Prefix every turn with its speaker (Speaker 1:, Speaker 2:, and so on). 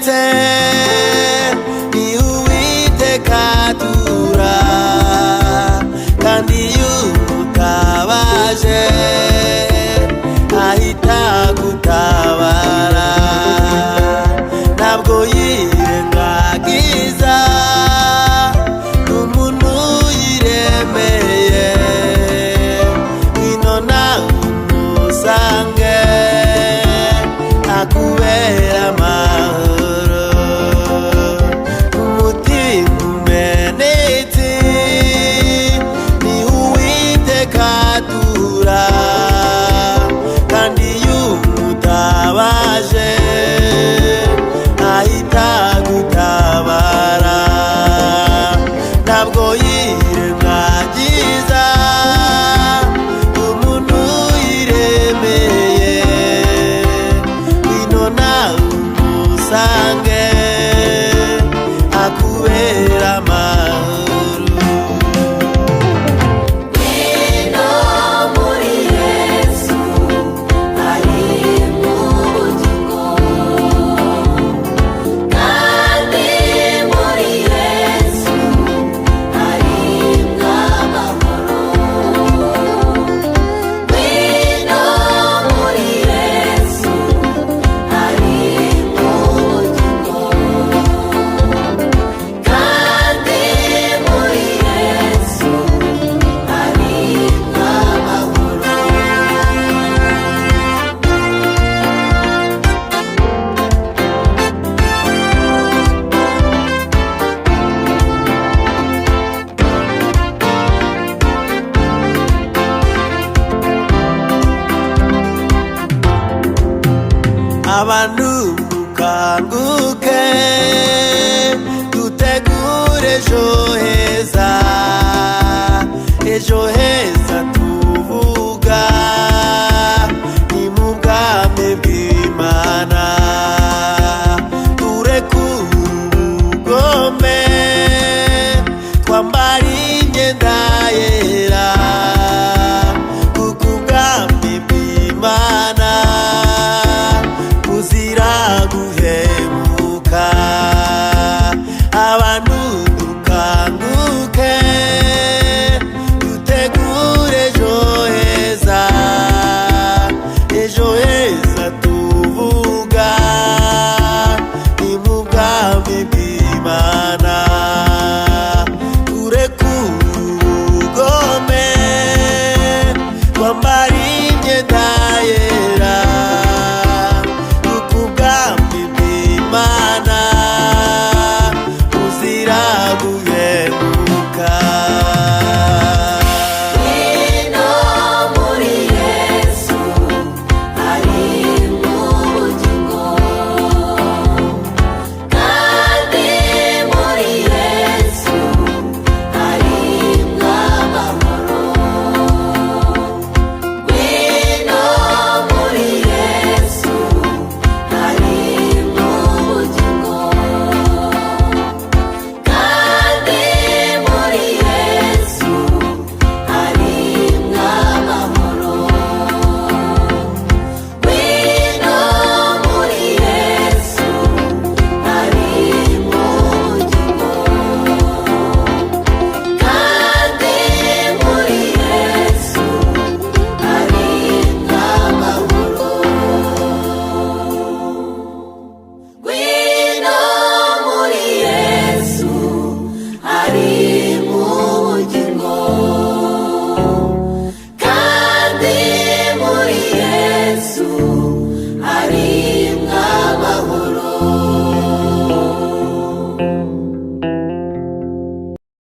Speaker 1: umenetse ni Uwiteka tura kandi yumutabaje ahita gutabara ntabwo yirengagiza umuntu yiremeye ino nawe umusange akubera amahoro umutima umenetse ni Uwiteka tura kandi yumutabaje ahita gutabara ntabwo yirengagiza umuntu yiremeye wino nawe umusange akubera amahoro. Abantu mukanguke dutegure ejo heza, ejo heza tuvuga ni mu bwami bw'Imana turekure ubugome twambara imyenda yera kuko ubwami bw'Imana guhemuka. Abantu dukanguke dutegure ejo heza, ejo heza tuvuga ni mu bwami bw'Imana turekure ubugome twambara imyenda yera Mana